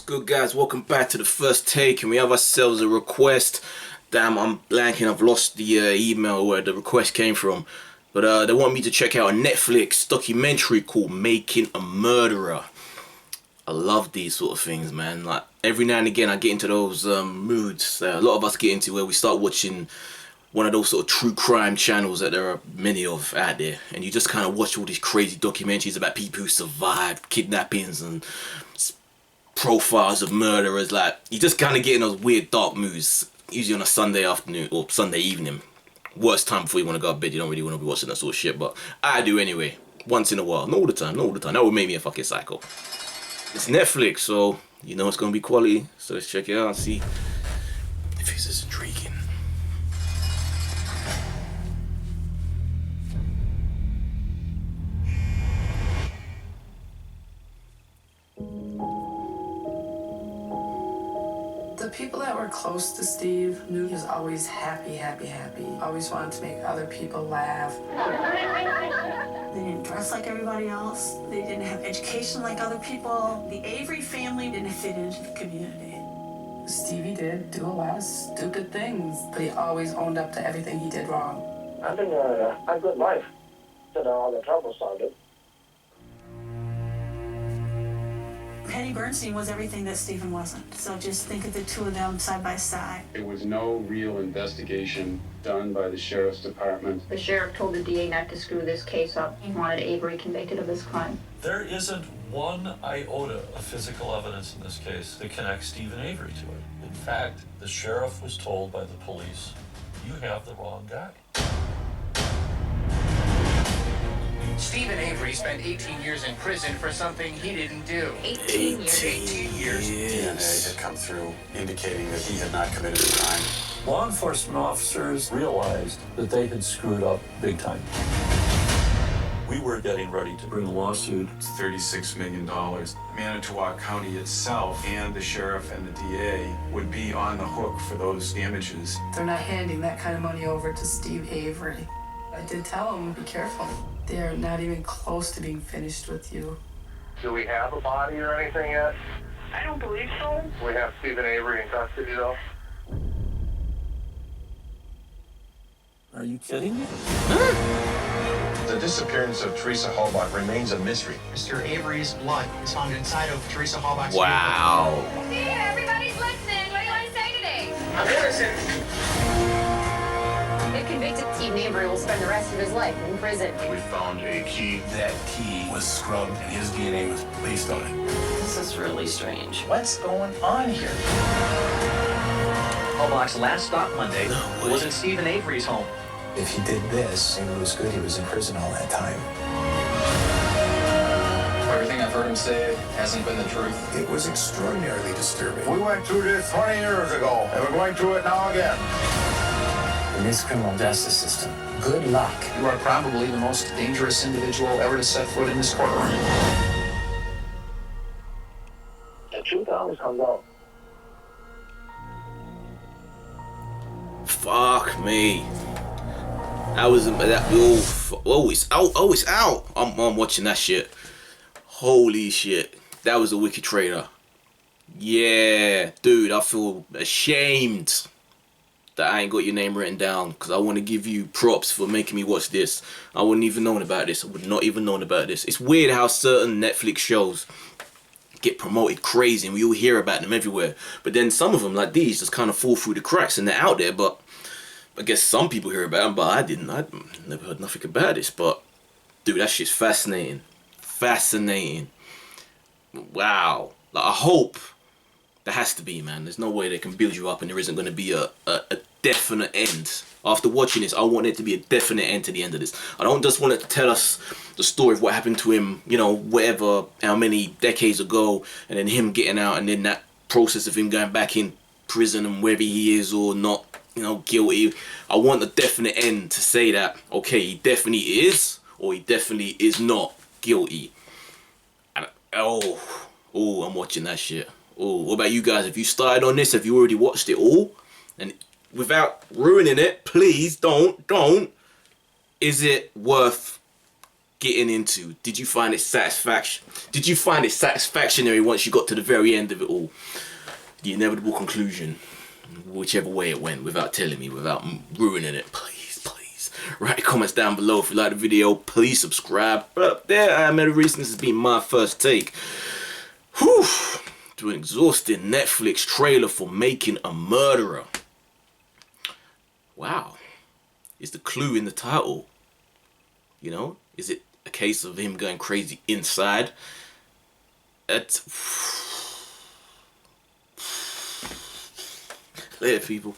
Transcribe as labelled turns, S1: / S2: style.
S1: good, guys? Welcome back to the first take, and we have ourselves a request. Damn, I'm blanking. I've lost the email where the request came from, but they want me to check out a Netflix documentary called Making a Murderer. I love these sort of things, man. Like, every now and again I get into those moods that a lot of us get into, where we start watching one of those sort of true crime channels that there are many of out there, and you just kind of watch all these crazy documentaries about people who survived kidnappings and profiles of murderers. Like, you just kind of get in those weird dark moods, usually on a Sunday afternoon or Sunday evening. Worst time before you want to go to bed. You don't really want to be watching that sort of shit, but I do anyway, once in a while. Not all the time, not all the time. That would make me a fucking psycho. It's Netflix, so you know it's gonna be quality, so let's check it out and see if it's as intriguing.
S2: The people that were close to Steve knew he was always happy. Always wanted to make other people laugh.
S3: They didn't dress like everybody else. They didn't have education like other people. The Avery family didn't fit into the community.
S2: Stevie did do a lot of stupid things, but he always owned up to everything he did wrong.
S4: I think a good life till all the trouble started.
S3: Penny Bernstein was everything that Stephen wasn't. So just think of the two of them side by side.
S5: There was no real investigation done by the sheriff's department.
S6: The sheriff told the DA not to screw this case up. He wanted Avery convicted of this crime.
S7: There isn't one iota of physical evidence in this case that connects Steven Avery to it. In fact, the sheriff was told by the police, you have the wrong guy.
S8: Steven Avery spent 18 years in prison for something he didn't do.
S6: 18 years.
S8: 18 years.
S5: DNA had come through indicating that he had not committed the crime.
S7: Law enforcement officers realized that they had screwed up big time. We were getting ready to bring a lawsuit.
S9: It's $36 million. Manitowoc County itself and the sheriff and the DA would be on the hook for those damages.
S2: They're not handing that kind of money over to Steve Avery. I did tell him, be careful. They're not even close to being finished with you.
S4: Do we have a body or anything yet?
S3: I don't believe so.
S4: We have Steven Avery in custody, though.
S7: Are you kidding me?
S10: The disappearance of Teresa Halbach remains a mystery.
S8: Mr. Avery's blood is found inside of Teresa Halbach's
S1: Wow.
S11: Steve, everybody's listening. What do you want to say today?
S8: I'm innocent.
S11: If convicted, Steven Avery will spend the rest of his life in prison.
S10: We found a key. That key was scrubbed and his DNA was placed on it.
S11: This is really strange.
S8: What's going on here? Halbach's last stop Monday was in Steven Avery's home.
S12: If he did this, and it was good he was in prison all that time.
S8: Everything I've heard him say hasn't been the truth.
S12: It was extraordinarily disturbing.
S10: We went through this 20 years ago, and we're going through it now again.
S12: In this criminal justice system, good luck.
S8: You are probably the most dangerous individual ever to set foot in this courtroom.
S4: The truth always comes out.
S1: Fuck me. That was it's out. Oh, it's out. I'm watching that shit. Holy shit. That was a wicked trailer. Yeah, dude, I feel ashamed that I ain't got your name written down, because I want to give you props for making me watch this. I wouldn't even known about this. I would not even known about this. It's weird how certain Netflix shows get promoted crazy and we all hear about them everywhere, but then some of them, like these, just kind of fall through the cracks and they're out there. But I guess some people hear about them, but I didn't. I never heard nothing about this. But dude, that shit's fascinating. Wow. Like, I hope there has to be, man. There's no way they can build you up and there isn't going to be a definite end. After watching this, I want it to be a definite end to the end of this. I don't just want it to tell us the story of what happened to him, you know, whatever, how many decades ago, and then him getting out, and then that process of him going back in prison and whether he is or not, you know, guilty. I want a definite end to say that, okay, he definitely is, or he definitely is not guilty. And, I'm watching that shit. Oh, what about you guys? Have you started on this? Have you already watched it all? And without ruining it, please don't. Is it worth getting into? Did you find it satisfactory once you got to the very end of it all? The inevitable conclusion, whichever way it went, without telling me, without ruining it. Please, please, write comments down below if you like the video. Please subscribe. But there I am, Avery. This has been my first take. Whew. To an exhausting Netflix trailer for Making a Murderer. Wow. Is the clue in the title? You know, is it a case of him going crazy inside? Later, people.